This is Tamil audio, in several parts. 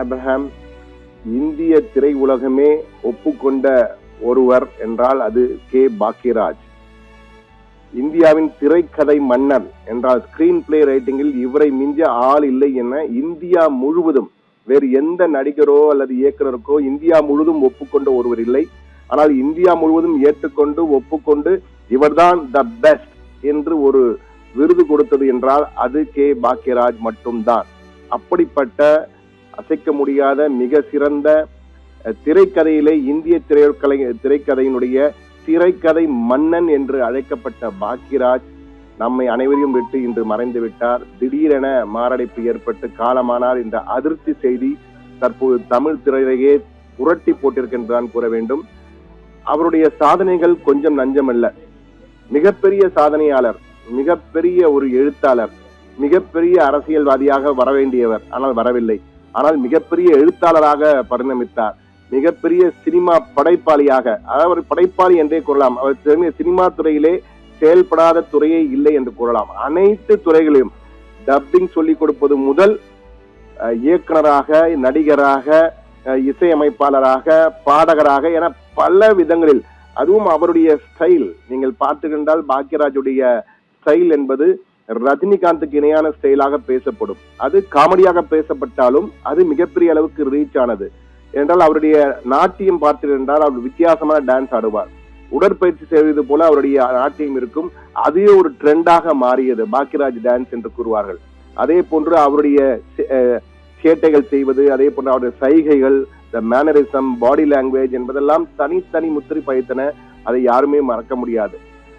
ஆப்ரஹாம் இந்திய திரையுலகமே ஒப்புக்கொண்ட ஒருவர் என்றால் அது கே. பாக்யராஜ். இந்தியாவின் திரைக்கதை மன்னர் என்றால் ஸ்கிரீன் பிளே ரைட்டிங்கில் இவரை மிஞ்ச ஆள் இல்லை என இந்தியா முழுவதும் வேறு எந்த நடிகரோ அல்லது இயக்குனருக்கோ இந்தியா முழுவதும் ஒப்புக்கொண்ட ஒருவர் இல்லை. ஆனால் இந்தியா முழுவதும் ஏற்றுக்கொண்டு ஒப்புக்கொண்டு இவர்தான் த பெஸ்ட் என்று ஒரு விருது கொடுத்தது என்றால் அது கே. பாக்யராஜ் மட்டும்தான். அப்படிப்பட்ட அசைக்க முடியாத மிக சிறந்த திரைக்கதையிலே இந்திய திரைக்கதையினுடைய திரைக்கதை மன்னன் என்று அழைக்கப்பட்ட பாக்யராஜ் நம்மை அனைவரையும் விட்டு இன்று மறைந்து விட்டார். திடீரென மாரடைப்பு ஏற்பட்டு காலமானார். இந்த அதிர்ச்சி செய்தி தற்போது தமிழ் திரையிலேயே புரட்டி போட்டிருக்கின்றான் கூற வேண்டும். அவருடைய சாதனைகள் கொஞ்சம் நஞ்சமல்ல. மிகப்பெரிய சாதனையாளர், மிகப்பெரிய ஒரு எழுத்தாளர், மிகப்பெரிய அரசியல்வாதியாக வர வேண்டியவர், ஆனால் வரவில்லை. ஆனால் மிகப்பெரிய எழுத்தாளராக பரிணமித்தார். மிகப்பெரிய சினிமா படைப்பாளியாக, அதாவது படைப்பாளி என்றே கூறலாம். அவர் சினிமா துறையிலே செயல்படாத துறையே இல்லை என்று கூறலாம். அனைத்து துறைகளையும் டப்பிங் சொல்லிக் கொடுப்பது முதல் இயக்குனராக, நடிகராக, இசையமைப்பாளராக, பாடகராக என பல விதங்களில், அதுவும் அவருடைய ஸ்டைல் நீங்கள் பார்த்துக்கின்றால் பாக்யராஜுடைய ஸ்டைல் என்பது ரஜினிகாந்துக்கு இணையான ஸ்டைலாக பேசப்படும். அது காமெடியாக பேசப்பட்டாலும் அது மிகப்பெரிய அளவுக்கு ரீச் ஆனது. என்றால் அவருடைய நாட்டியம் பார்த்தீர்கள் அவர் வித்தியாசமான டான்ஸ் ஆடுவார். உடற்பயிற்சி செய்வது போல அவருடைய நாட்டியம் இருக்கும். அதே ஒரு ட்ரெண்டாக மாறியது பாக்யராஜ் டான்ஸ் என்று கூறுவார்கள். அதே போன்று அவருடைய சேட்டைகள் செய்வது, அதே போன்று அவருடைய சைகைகள், மேனரிசம், பாடி லாங்குவேஜ் என்பதெல்லாம் தனித்தனி முத்திரை பதித்தன. அதை யாருமே மறக்க முடியாது.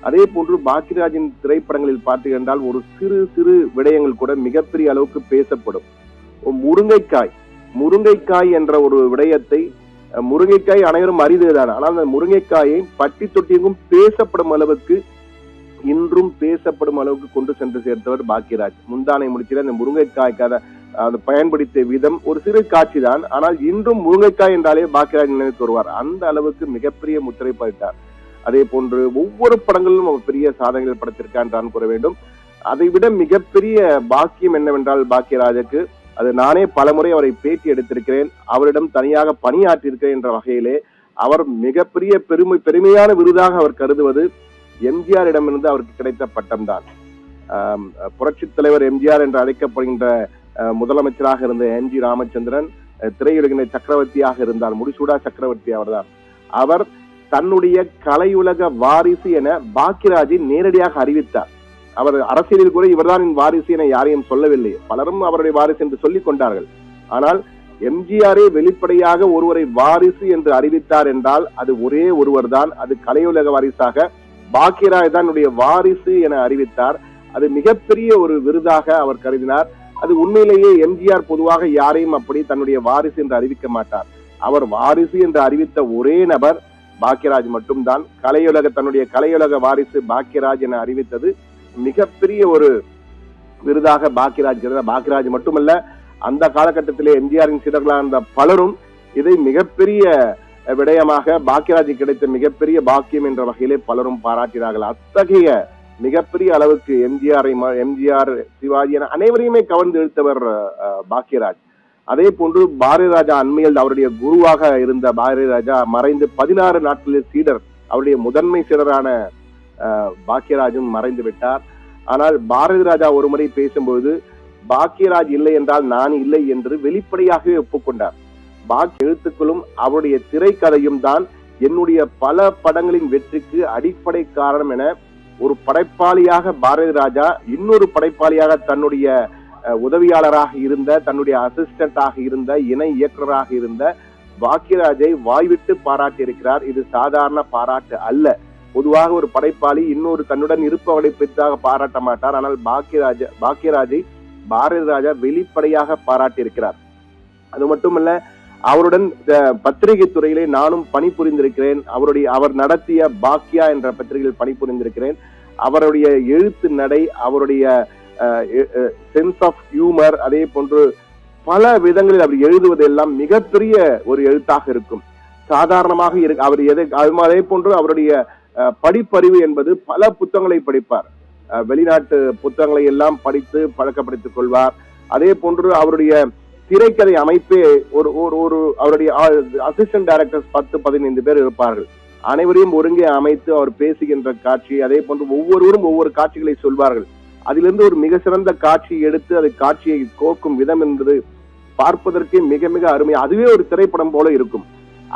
அதே போன்று பாக்யராஜின் திரைப்படங்களில் பார்த்தீர்கள் ஒரு சிறு சிறு விடயங்கள் கூட மிகப்பெரிய அளவுக்கு பேசப்படும். முருங்கைக்காய் என்ற ஒரு விடயத்தை, முருங்கைக்காய் அனைவரும் அறிந்ததுதான். ஆனால் அந்த முருங்கைக்காயை பட்டி தொட்டியும் பேசப்படும் அளவுக்கு, இன்றும் பேசப்படும் அளவுக்கு கொண்டு சென்று சேர்த்தவர் பாக்யராஜ். முந்தானை முடிச்சில அந்த முருங்கைக்காய்க்காக அதை பயன்படுத்திய விதம் ஒரு சிறு காட்சி தான். ஆனால் இன்றும் முருங்கைக்காய் என்றாலே பாக்யராஜ் நினைவுக்கு வருவார். அந்த அளவுக்கு மிகப்பெரிய முத்திரை பதித்தார். அதே போன்று ஒவ்வொரு படங்களிலும் அவர் பெரிய சாதனைகள் படைத்திருக்கான் கூற வேண்டும். அதை விட மிகப்பெரிய பாக்கியம் என்னவென்றால் பாக்யராஜுக்கு, அது நானே பலமுறை அவரை பேட்டி எடுத்திருக்கிறேன், அவரிடம் தனியாக பணியாற்றியிருக்கிறேன் என்ற வகையிலே அவர் மிகப்பெரிய பெருமையான விருதாக அவர் கருதுவது எம்ஜிஆர் இடமிருந்து அவருக்கு கிடைத்த பட்டம் தான். புரட்சி தலைவர் எம்ஜிஆர் என்று அழைக்கப்படுகின்ற முதலமைச்சராக இருந்த எம்.ஜி. ராமச்சந்திரன் திரையுலகினை சக்கரவர்த்தியாக இருந்தார். முடிசூடா சக்கரவர்த்தி அவர்தான். அவர் தன்னுடைய கலையுலக வாரிசு என பாக்யராஜை நேரடியாக அறிவித்தார். அவர் அரசியலில் கூட இவர்தான் என் வாரிசு என யாரையும் சொல்லவில்லை. பலரும் அவருடைய வாரிசு என்று சொல்லிக் கொண்டார்கள். ஆனால் எம்ஜிஆரே வெளிப்படையாக ஒருவரை வாரிசு என்று அறிவித்தார் என்றால் அது ஒரே ஒருவர் தான். அது கலையுலக வாரிசாக பாக்யராஜ் தான் வாரிசு என அறிவித்தார். அது மிகப்பெரிய ஒரு விருதாக அவர் கருதினார். அது உண்மையிலேயே எம்ஜிஆர் பொதுவாக யாரையும் அப்படி தன்னுடைய வாரிசு என்று அறிவிக்க மாட்டார். அவர் வாரிசு என்று அறிவித்த ஒரே நபர் பாக்யராஜ் மட்டும்தான். தன்னுடைய கலையுலக வாரிசு பாக்யராஜ் என அறிவித்தது மிகப்பெரிய ஒரு விருதாக பாக்யராஜ் மட்டுமல்ல, அந்த காலகட்டத்திலே எம்ஜிஆரின் சீடர்களாக இருந்த பலரும் இதை மிகப்பெரிய விடயமாக பாக்யராஜ் கிடைத்த மிகப்பெரிய பாக்கியம் என்ற வகையிலே பலரும் பாராட்டினார்கள். அத்தகைய மிகப்பெரிய அளவுக்கு எம்ஜிஆர், சிவாஜி என அனைவரையுமே கவர்ந்து இழுத்தவர் பாக்யராஜ். அதே போன்று பாரதி ராஜா அண்மையில் அவருடைய குருவாக இருந்த பாரதி ராஜா மறைந்து 16 நாட்களில் சீடர், அவருடைய முதன்மை சீடரான பாக்யராஜும் மறைந்து விட்டார். ஆனால் பாரதி ராஜா ஒருமுறை பேசும்போது பாக்யராஜ் இல்லை என்றால் நான் இல்லை என்று வெளிப்படையாகவே ஒப்புக்கொண்டார். எழுத்துக்களும் அவருடைய திரைக்கதையும் தான் என்னுடைய பல படங்களின் வெற்றிக்கு அடிப்படை காரணம் என ஒரு படைப்பாளியாக பாரதி ராஜா, இன்னொரு படைப்பாளியாக தன்னுடைய உதவியாளராக இருந்த, தன்னுடைய அசிஸ்டன்டாக இருந்த, இணை இயக்குநராக இருந்த பாக்யராஜை வாய்விட்டு பாராட்டி இருக்கிறார். இது சாதாரண பாராட்டு அல்ல. பொதுவாக ஒரு படைப்பாளி இன்னொரு தன்னுடன் இருப்பவரை பெரிதாக பாராட்ட மாட்டார். ஆனால் பாக்யராஜை பாரதி ராஜா வெளிப்படையாக பாராட்டி இருக்கிறார். அது மட்டுமல்ல, அவருடன் பத்திரிகை துறையிலே நானும் பணிபுரிந்திருக்கிறேன். அவர் நடத்திய பாக்யா என்ற பத்திரிகையில் பணிபுரிந்திருக்கிறேன். அவருடைய எழுத்து நடை, அவருடைய சென்ஸ் ஆஃப் ஹியூமர், அதே போன்று பல விதங்களில் அவர் எழுதுவது எல்லாம் மிகப்பெரிய ஒரு எழுத்தாக இருக்கும். சாதாரணமாக அவர் அதே போன்று அவருடைய படிப்பறிவு என்பது பல புத்தகங்களை படிப்பார். வெளிநாட்டு புத்தகங்களை எல்லாம் படித்து பழக்கப்படுத்திக் கொள்வார். அதே போன்று அவருடைய திரைக்கதை அமைப்பே ஒரு ஒரு ஒரு அவருடைய அசிஸ்டன்ட் டைரக்டர்ஸ் 10-15 பேர் இருப்பார்கள். அனைவரையும் ஒருங்கே அமைத்து அவர் பேசுகின்ற காட்சி, அதே போன்று ஒவ்வொருவரும் ஒவ்வொரு காட்சிகளை சொல்வார்கள். அதிலிருந்து ஒரு மிக சிறந்த காட்சி எடுத்து அதை காட்சியை கோர்க்கும் விதம் என்பது பார்ப்பதற்கே மிக மிக அருமை. அதுவே ஒரு திரைப்படம் போல இருக்கும்.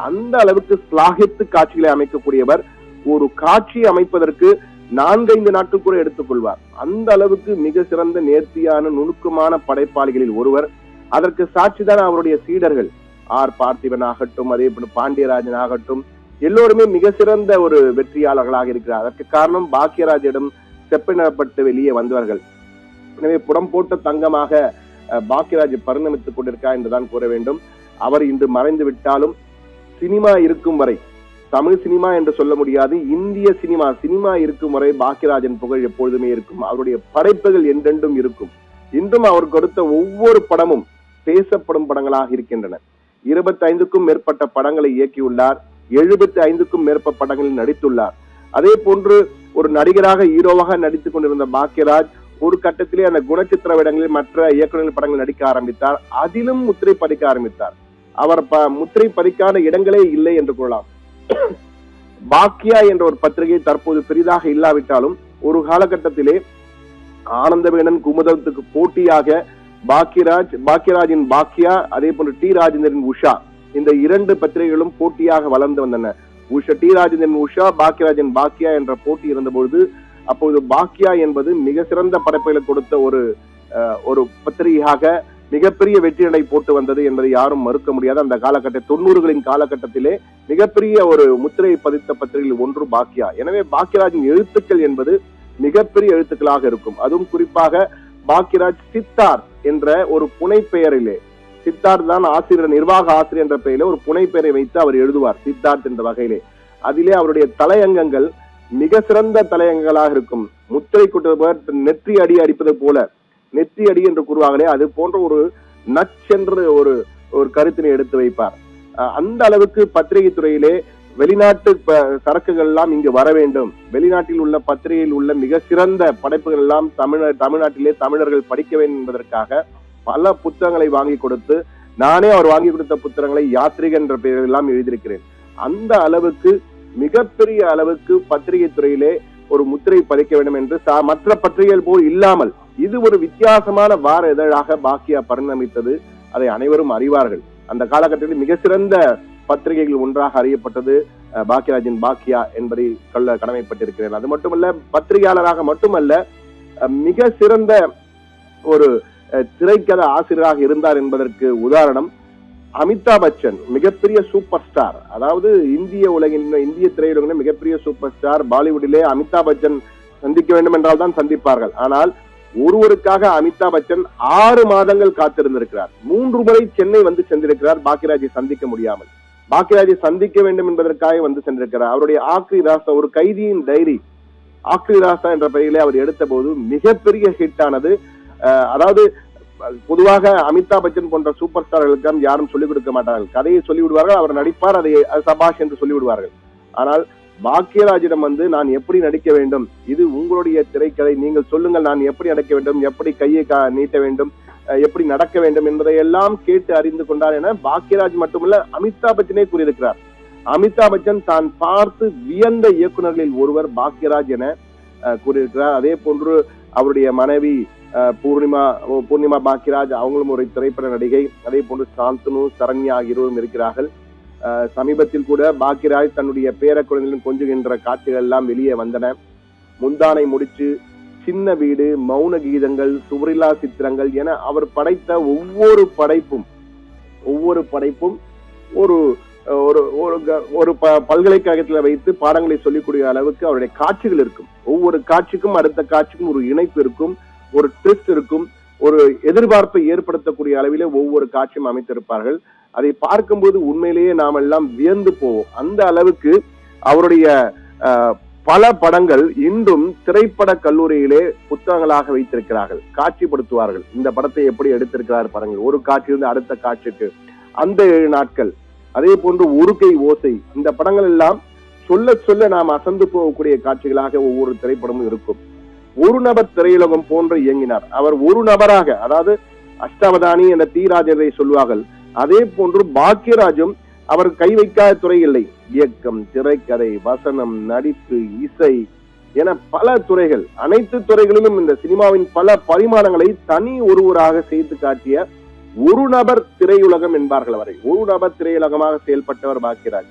அந்த அளவுக்கு ஸ்லாகித்து காட்சிகளை அமைக்கக்கூடியவர். ஒரு காட்சி அமைப்பதற்கு 4-5 நாட்கள் கூட எடுத்துக்கொள்வார். அந்த அளவுக்கு மிக சிறந்த நேர்த்தியான நுணுக்கமான படைப்பாளிகளில் ஒருவர். அதற்கு சாட்சிதான் அவருடைய சீடர்கள். பார்த்திபன் ஆகட்டும், அதே போல பாண்டியராஜன் ஆகட்டும், எல்லோருமே மிக சிறந்த ஒரு வெற்றியாளர்களாக இருக்கிறார். அதற்கு காரணம் பாக்கியராஜிடம் செப்பனிடப்பட்டு வெளியே வந்தவர்கள். எனவே புடம் போட்ட தங்கமாக பாக்கியராஜ் பரிணமித்துக் கொண்டிருக்கார் என்றுதான் கூற வேண்டும். அவர் இன்று மறைந்து விட்டாலும் சினிமா இருக்கும் வரை, தமிழ் சினிமா என்று சொல்ல முடியாது, இந்திய சினிமா இருக்கும் வரை பாக்கியராஜன் புகழ் எப்பொழுதுமே இருக்கும். அவருடைய படைப்புகள் என்றென்றும் இருக்கும். இன்றும் அவர் கொடுத்த ஒவ்வொரு படமும் பேசப்படும் படங்களாக இருக்கின்றன. 25க்கும் மேற்பட்ட படங்களை இயக்கியுள்ளார். 75க்கும் மேற்பட்ட படங்களில் நடித்துள்ளார். அதே போன்று ஒரு நடிகராக ஹீரோவாக நடித்துக் கொண்டிருந்த பாக்கியராஜ் ஒரு கட்டத்திலே அந்த குணச்சித்திர வேடங்களில் மற்ற இயக்குநர்கள் படங்கள் நடிக்க ஆரம்பித்தார். அதிலும் முத்திரை பதிக்க ஆரம்பித்தார். அவர் முத்திரை பதிக்காத இடங்களே இல்லை என்று கூறலாம். பாக்கியா என்ற ஒரு பத்திரிகை தற்போது பெரிதாக இல்லாவிட்டாலும் ஒரு காலகட்டத்திலே ஆனந்தவேணன் குமுதத்துக்கு போட்டியாக பாக்கியராஜின் பாக்கியா, அதே போன்று டி ராஜேந்திரன் உஷா, இந்த 2 பத்திரிகைகளும் போட்டியாக வளர்ந்து வந்தன. டி ராஜேந்திரன் உஷா, பாக்கியராஜன் பாக்கியா என்ற போட்டி இருந்தபொழுது அப்போது பாக்கியா என்பது மிக சிறந்த படைப்புகளை கொடுத்த ஒரு பத்திரிகையாக மிகப்பெரிய வெற்றியடை போட்டு வந்தது என்பதை யாரும் மறுக்க முடியாது. அந்த காலகட்ட 90களின் காலகட்டத்திலே மிகப்பெரிய ஒரு முத்திரையை பதித்த பத்திரிகையில் ஒன்று பாக்கியா. எனவே பாக்கியராஜின் எழுத்துக்கள் என்பது மிகப்பெரிய எழுத்துக்களாக இருக்கும். அதுவும் குறிப்பாக பாக்கியராஜ் சித்தார்த் என்ற ஒரு புனைப்பெயரிலே, சித்தார்த் தான் ஆசிரியர், நிர்வாக ஆசிரியர் என்ற பெயரிலே ஒரு புனைப்பெயரை வைத்து அவர் எழுதுவார் சித்தார்த் என்ற வகையிலே. அதிலே அவருடைய தலையங்கங்கள் மிக சிறந்த தலையங்கங்களாக இருக்கும். முத்திரை குட்டுவர் நெற்றி அடி அடிப்பது போல, நெற்றி அடி என்று கூறுவாங்களே, அது போன்ற ஒரு நச்சென்று ஒரு கருத்தினை எடுத்து வைப்பார். அந்த அளவுக்கு பத்திரிகை துறையிலே வெளிநாட்டு சரக்குகள் எல்லாம் இங்கு வர வேண்டும், வெளிநாட்டில் உள்ள பத்திரிகையில் உள்ள மிக சிறந்த படைப்புகள் எல்லாம் தமிழ்நாட்டிலே தமிழர்கள் படிக்க வேண்டும் என்பதற்காக பல புத்தகங்களை வாங்கி கொடுத்து, நானே அவர் வாங்கி கொடுத்த புத்தகங்களை யாத்ரிகன் என்ற பெயரில் எல்லாம் எழுதியிருக்கிறேன். அந்த அளவுக்கு மிகப்பெரிய அளவுக்கு பத்திரிகை துறையிலே ஒரு முத்திரை பதிக்க வேண்டும் என்று மற்ற பத்திரிகைகள் போல் இல்லாமல் இது ஒரு வித்தியாசமான வார இதழாக பாக்கியா பரிணமித்தது. அதை அனைவரும் அறிவார்கள். அந்த காலகட்டத்தில் மிக சிறந்த பத்திரிகைகள் ஒன்றாக அறியப்பட்டது பாக்கியராஜின் பாக்கியா என்பதை சொல்ல கடமைப்பட்டிருக்கிறேன். அது மட்டுமல்ல, பத்திரிகையாளராக மட்டுமல்ல, மிக சிறந்த ஒரு திரைக்கதை ஆசிரியராக இருந்தார் என்பதற்கு உதாரணம் அமிதாப் பச்சன். மிகப்பெரிய சூப்பர் ஸ்டார், அதாவது இந்திய திரையுலகின் மிகப்பெரிய சூப்பர் ஸ்டார். பாலிவுட்டிலே அமிதாப் பச்சன் சந்திக்க வேண்டும் என்றால் தான் சந்திப்பார்கள். ஆனால் ஒருவருக்காக அமிதாப் பச்சன் 6 மாதங்கள் காத்திருந்திருக்கிறார். 3 முறை சென்னை வந்து சென்றிருக்கிறார் பாக்கியராஜை சந்திக்க முடியாமல். பாக்கியராஜை சந்திக்க வேண்டும் என்பதற்காக வந்து சென்றிருக்கிறார். அவருடைய ஆக்ரி ராசா, ஒரு கைதியின் டைரி, ஆக்ரி ராசா என்ற பெயரிலே அவர் எடுத்த போது மிகப்பெரிய ஹிட் ஆனது. அதாவது பொதுவாக அமிதாப் பச்சன் போன்ற சூப்பர் ஸ்டார்களுக்கு யாரும் சொல்லிக் கொடுக்க மாட்டார்கள். கதையை சொல்லிவிடுவார்கள், அவர் நடிப்பார், அதை சபாஷ் என்று சொல்லிவிடுவார்கள். ஆனால் பாக்கியராஜிடம் வந்து நான் எப்படி நடிக்க வேண்டும், இது உங்களுடைய திரைக்கதை, நீங்கள் சொல்லுங்கள், நான் எப்படி நடிக்க வேண்டும், எப்படி கையை நீட்ட வேண்டும், எப்படி நடக்க வேண்டும் என்பதை எல்லாம் கேட்டு அறிந்து கொண்டார் என பாக்கியராஜ் மட்டுமல்ல அமிதாப் பச்சனே கூறியிருக்கிறார். அமிதாப் பச்சன் தான் பார்த்து வியந்த இயக்குநர்களில் ஒருவர் பாக்கியராஜ் என கூறியிருக்கிறார். அதே போன்று அவருடைய மனைவி பூர்ணிமா பாக்கியராஜ், அவங்களும் ஒரு திரைப்பட நடிகை. அதே போன்று சாந்தனு, சரண்யா ஆகியோரும் இருக்கிறார்கள். சமீபத்தில் கூட பாக்கியராஜ் தன்னுடைய பேர குழந்தைகளும் கொஞ்சுகின்ற காட்சிகள் எல்லாம் வெளியே வந்தன. முந்தானை முடிச்சு, சின்ன வீடு, மௌன கீதங்கள், சுவரில்லா சித்திரங்கள் என அவர் படைத்த ஒவ்வொரு படைப்பும் ஒரு ஒரு பல்கலைக்கழகத்தில் வைத்து பாடங்களை சொல்லிக்கூடிய அளவுக்கு அவருடைய காட்சிகள் இருக்கும். ஒவ்வொரு காட்சிக்கும் அடுத்த காட்சிக்கும் ஒரு இணைப்பு இருக்கும், ஒரு ட்விஸ்ட் இருக்கும், ஒரு எதிர்பார்ப்பை ஏற்படுத்தக்கூடிய அளவிலே ஒவ்வொரு காட்சியும் அமைத்திருப்பார்கள். அதை பார்க்கும்போது உண்மையிலேயே நாம் எல்லாம் வியந்து போவோம். அந்த அளவுக்கு அவருடைய பல படங்கள் இன்றும் திரைப்பட கல்லூரியிலே புத்தகங்களாக வைத்திருக்கிறார்கள், காட்சிப்படுத்துவார்கள். இந்த படத்தை எப்படி எடுத்திருக்கிறார் படங்கள், ஒரு காட்சியிலிருந்து அடுத்த காட்சிக்கு அந்த 7 நாட்கள். அதே போன்று ஒரு கை ஓசை, இந்த படங்கள் எல்லாம் சொல்ல சொல்ல நாம் அசந்து போகக்கூடிய காட்சிகளாக ஒவ்வொரு திரைப்படமும் இருக்கும். ஒரு நபர் திரையுலகம் போன்று இயங்கினார். அவர் ஒரு நபராக, அதாவது அஷ்டாவதானி என்ற தீராஜரை சொல்வார்கள். அதே போன்று பாக்கியராஜும் அவர் கை வைக்காத துறை இல்லை. இயக்கம், திரைக்கதை, வசனம், நடிப்பு, இசை என பல துறைகள், அனைத்து துறைகளிலும் இந்த சினிமாவின் பல பரிமாணங்களை தனி ஒருவராக செய்து காட்டிய ஒரு நபர் திரையுலகம் என்பார்கள் அவரை. ஒரு நபர் திரையுலகமாக செயல்பட்டவர் பாக்கியராஜ்.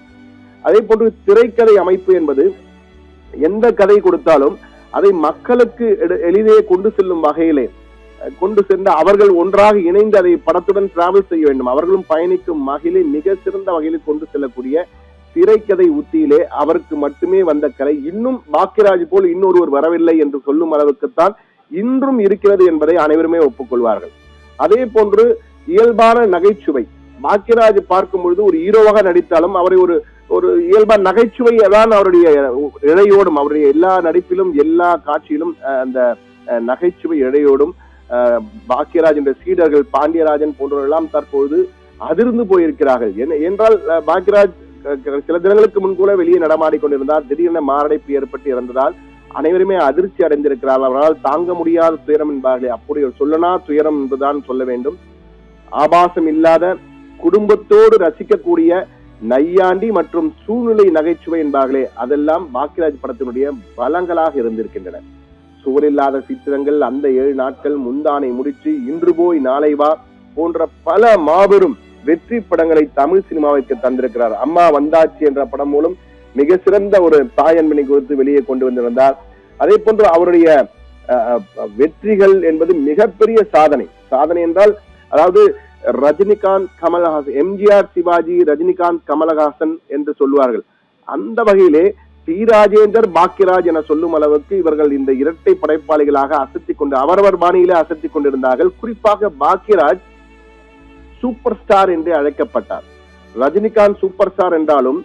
அதே போன்று திரைக்கதை அமைப்பு என்பது எந்த கதை கொடுத்தாலும் அதை மக்களுக்கு எளிதே கொண்டு செல்லும் வகையிலே கொண்டு சென்று அவர்கள் ஒன்றாக இணைந்து அதை படத்துடன் டிராவல் செய்ய வேண்டும், அவர்களும் பயணிக்கும் வகையிலே மிக சிறந்த வகையில் கொண்டு செல்லக்கூடிய திரைக்கதை உத்தியிலே அவருக்கு மட்டுமே வந்த கலை இன்னும் பாக்கியராஜ் போல் இன்னொருவர் வரவில்லை என்று சொல்லும் அளவுக்குத்தான் இன்றும் இருக்கிறது என்பதை அனைவருமே ஒப்புக்கொள்வார்கள். அதே போன்று இயல்பான நகைச்சுவை, பாக்கியராஜ் பார்க்கும் பொழுது ஒரு ஹீரோவாக நடித்தாலும் அவரை ஒரு இயல்பான நகைச்சுவை தான் அவருடைய இழையோடும், அவருடைய எல்லா நடிப்பிலும் எல்லா காட்சியிலும் அந்த நகைச்சுவை இழையோடும் பாக்கியராஜ் என்ற சீடர்கள் பாண்டியராஜன் போன்றவர்களெல்லாம் தற்பொழுது அதிர்ந்து போயிருக்கிறார்கள். என்றால் பாக்கியராஜ் சில தினங்களுக்கு முன் கூட வெளியே நடமாடி கொண்டிருந்தார். திடீரென மாரடைப்பு ஏற்பட்டு இறந்ததால் அனைவருமே அதிர்ச்சி அடைந்திருக்கிறார்கள். அவரால் தாங்க முடியாத துயரம் என்பார்களே, அப்படி ஒரு சொல்லனா துயரம் என்றுதான் சொல்ல வேண்டும். ஆபாசம் இல்லாத குடும்பத்தோடு ரசிக்கக்கூடிய நையாண்டி மற்றும் சூழ்நிலை நகைச்சுவை என்பார்களே, அதெல்லாம் பாக்கியராஜ் படத்தினுடைய பலங்களாக இருந்திருக்கின்றன. சுவரில்லாத சித்திரங்கள், அந்த 7 நாட்கள், முந்தானை முடிச்சு, இன்று போய் நாளை வா போன்ற பல மாபெரும் வெற்றி படங்களை தமிழ் சினிமாவிற்கு தந்திருக்கிறார். அம்மா வந்தாச்சி என்ற படம் மூலம் மிக சிறந்த ஒரு தாய் அன்பனை குறித்து வெளியே கொண்டு வந்திருந்தார். அதே போன்று அவருடைய வெற்றிகள் என்பது மிகப்பெரிய சாதனை. சாதனை என்றால் அதாவது ரஜினிகாந்த், கமலஹாசன், எம்ஜிஆர், சிவாஜி, ரஜினிகாந்த், கமலஹாசன் என்று சொல்லுவார்கள். அந்த வகையிலே டி ராஜேந்தர், பாக்கியராஜ் என சொல்லும் அளவுக்கு இவர்கள் இந்த இரட்டை படைப்பாளிகளாக அசத்திக் கொண்டு அவரவர் பாணியிலே அசத்திக் கொண்டிருந்தார்கள். குறிப்பாக பாக்கியராஜ் சூப்பர் ஸ்டார் என்று அழைக்கப்பட்டார். ரஜினிகாந்த் சூப்பர் ஸ்டார் என்றாலும்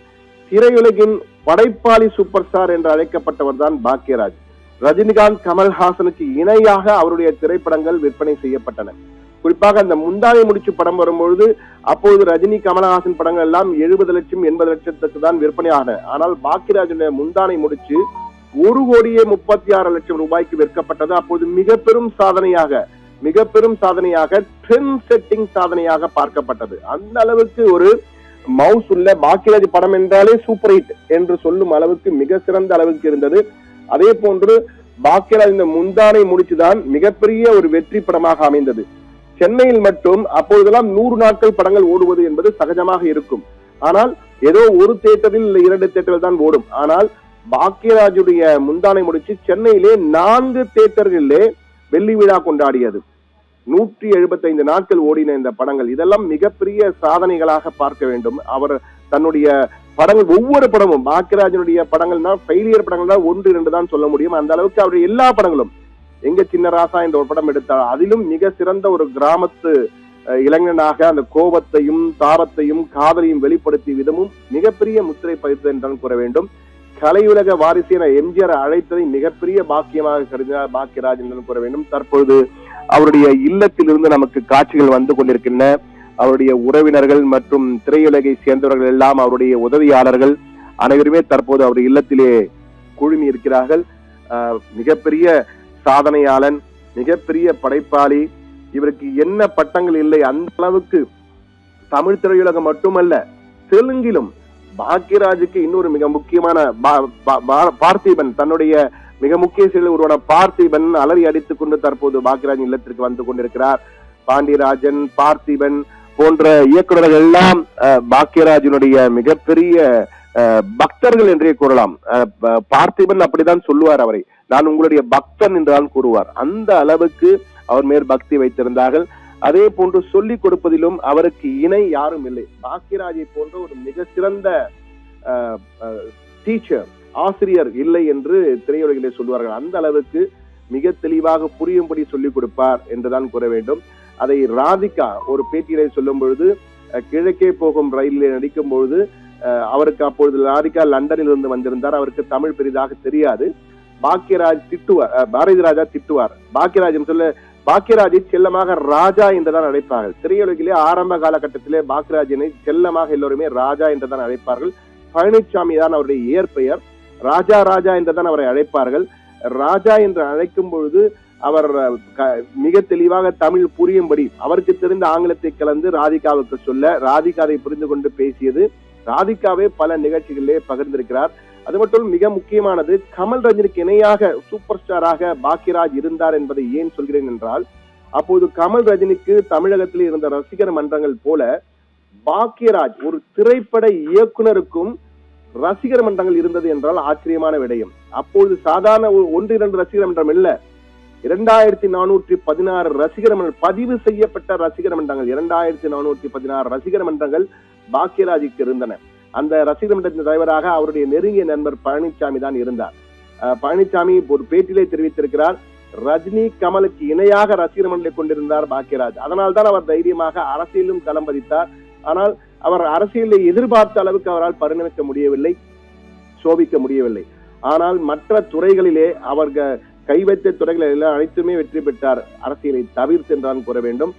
திரையுலகின் படைப்பாளி சூப்பர் ஸ்டார் என்று அழைக்கப்பட்டவர் தான் பாக்கியராஜ். ரஜினிகாந்த், கமல்ஹாசனுக்கு இணையாக அவருடைய திரைப்படங்கள் விற்பனை செய்யப்பட்டன. குறிப்பாக அந்த முந்தானை முடிச்சு படம் வரும்பொழுது அப்பொழுது ரஜினி, கமலஹாசன் படங்கள் எல்லாம் 70 லட்சம் 80 லட்சத்துக்கு தான் விற்பனை ஆன. ஆனால் பாக்கியராஜுடைய முந்தானை முடிச்சு 1,36,00,000 ரூபாய்க்கு விற்கப்பட்டது. அப்போது மிக பெரும் சாதனையாக ட்ரெண்ட் செட்டிங் சாதனையாக பார்க்கப்பட்டது. அந்த அளவுக்கு ஒரு மவுஸ் உள்ள பாக்கியராஜ் படம் என்றாலே சூப்பர் ஹிட் என்று சொல்லும் அளவுக்கு மிக சிறந்த அளவுக்கு இருந்தது. அதே போன்று பாக்கியராஜ் இந்த முந்தானை முடிச்சுதான் மிகப்பெரிய ஒரு வெற்றி படமாக அமைந்தது. சென்னையில் மட்டும் அப்பொழுதெல்லாம் 100 நாட்கள் படங்கள் ஓடுவது என்பது சகஜமாக இருக்கும். ஆனால் ஏதோ ஒரு தியேட்டரில் இல்லை 2 தியேட்டரில் தான் ஓடும். ஆனால் பாக்கியராஜுடைய முந்தானை முடிச்சு சென்னையிலே 4 தியேட்டர்களிலே வெள்ளி விழா கொண்டாடியது. 175 நாட்கள் ஓடின இந்த படங்கள். இதெல்லாம் மிகப்பெரிய சாதனைகளாக பார்க்க வேண்டும். அவர் தன்னுடைய படங்கள் ஒவ்வொரு படமும் பாக்கியராஜனுடைய படங்கள்னா ஃபெயிலியர் படங்கள் தான் 1, 2 தான் சொல்ல முடியும். அந்த அளவுக்கு அவருடைய எல்லா படங்களும், எங்க சின்ன ராசா என்ற ஒரு படம் எடுத்தார், அதிலும் மிக சிறந்த ஒரு கிராமத்து இளைஞனாக அந்த கோபத்தையும் தாபத்தையும் காதலையும் வெளிப்படுத்திய விதமும் மிகப்பெரிய முத்திரை பதித்தது என்றுதான் கூற வேண்டும். கலையுலக வாரிசு என எம்ஜிஆர் அழைத்ததை மிகப்பெரிய பாக்கியமாக கருதினார் பாக்கியராஜ் என்று கூற வேண்டும். தற்பொழுது அவருடைய இல்லத்தில் இருந்து நமக்கு காட்சிகள் வந்து கொண்டிருக்கின்றன. அவருடைய உறவினர்கள் மற்றும் திரையுலகை சேர்ந்தவர்கள் எல்லாம், அவருடைய உதவியாளர்கள் அனைவருமே தற்போது அவருடைய இல்லத்திலே குழுமி இருக்கிறார்கள். மிகப்பெரிய சாதனையாளன், மிகப்பெரிய படைப்பாளி. இவருக்கு என்ன பட்டங்கள் இல்லை. அந்த அளவுக்கு தமிழ் திரையுலகம் மட்டுமல்ல, தெலுங்கிலும் பாக்கியராஜுக்கு இன்னொரு மிக முக்கியமான பார்த்திபன், தன்னுடைய மிக முக்கிய செயலில் உருவான பார்த்திபன் அலறி அடித்துக் கொண்டு தற்போது பாக்கியராஜ் இல்லத்திற்கு வந்து கொண்டிருக்கிறார். பாண்டியராஜன், பார்த்திபன் போன்ற இயக்குநர்கள் எல்லாம் பாக்கியராஜனுடைய மிகப்பெரிய பக்தர்கள் என்றே கூறலாம். பார்த்திபன் அப்படிதான் சொல்லுவார் அவரை, நான் உங்களுடைய பக்தன் என்றுதான் கூறுவார். அந்த அளவுக்கு அவர் மேல் பக்தி வைத்திருந்தார்கள். அதே போன்று சொல்லிக் கொடுப்பதிலும் அவருக்கு இணை யாரும் இல்லை. பாக்கியராஜை போன்ற ஒரு மிக சிறந்த டீச்சர், ஆசிரியர் இல்லை என்று திரையுலகிலே சொல்வார்கள். அந்த அளவுக்கு மிக தெளிவாக புரியும்படி சொல்லிக் கொடுப்பார் என்றுதான் கூற வேண்டும். அதை ராதிகா ஒரு பேட்டியிலே சொல்லும் பொழுது, கிழக்கே போகும் ரயிலிலே நடிக்கும் பொழுது அவருக்கு அப்பொழுது ராதிகா லண்டனில் இருந்து வந்திருந்தார். அவருக்கு தமிழ் பெரிதாக தெரியாது. பாக்கியராஜ் திட்டுவார், பாரதி ராஜா திட்டுவார். பாக்கியராஜ் சொல்ல பாக்கியராஜை செல்லமாக ராஜா என்றுதான் அழைப்பார்கள். திரையுலகிலே ஆரம்ப காலகட்டத்திலே பாக்கியராஜனை செல்லமாக எல்லோருமே ராஜா என்றுதான் அழைப்பார்கள். பழனிசாமி தான் அவருடைய இயற்பெயர். ராஜா ராஜா என்றுதான் அவரை அழைப்பார்கள். ராஜா என்று அழைக்கும் பொழுது அவர் மிக தெளிவாக தமிழ் புரியும்படி அவருக்கு தெரிந்த ஆங்கிலத்தை கலந்து ராதிகாவுக்கு சொல்ல ராதிகா அதை புரிந்து கொண்டு பேசியது. ராதிகாவே பல நிகழ்ச்சிகளிலே பகிர்ந்திருக்கிறார். அது மட்டும் மிக முக்கியமானது, கமல் ரஜினிக்கு இணையாக சூப்பர் ஸ்டாராக பாக்யராஜ் இருந்தார் என்பதை ஏன் சொல்கிறேன் என்றால், அப்போது கமல் ரஜினிக்கு தமிழகத்தில் இருந்த ரசிகர் மன்றங்கள் போல பாக்யராஜ் ஒரு திரைப்பட இயக்குனருக்கும் ரசிகர் மன்றங்கள் இருந்தது என்றால் ஆச்சரியமான விடயம். அப்போது சாதாரண 1-2 ரசிகர் மன்றம் இல்ல, 2416 ரசிகர் மன்றம், பதிவு செய்யப்பட்ட ரசிகர் மன்றங்கள் 2416 ரசிகர் மன்றங்கள் பாக்யராஜுக்கு இருந்தன. அந்த ரசிகர் மன்றத்தின் தலைவராக அவருடைய நெருங்கிய நண்பர் பழனிசாமி தான் இருந்தார். பழனிசாமி ஒரு பேட்டிலே தெரிவித்திருக்கிறார், ரஜினி கமலுக்கு இணையாக ரசிகர் மன்றத்தை கொண்டிருந்தார் பாக்யராஜ். அதனால்தான் அவர் தைரியமாக அரசியலும் களம் பதித்தார். ஆனால் அவர் அரசியலை எதிர்பார்த்த அளவுக்கு அவரால் பரிணமிக்க முடியவில்லை, சோபிக்க முடியவில்லை. ஆனால் மற்ற துறைகளிலே அவர் கை வைத்த துறைகளில் அனைத்துமே வெற்றி பெற்றார், அரசியலை தவிர்த்து என்றான் கூற வேண்டும்.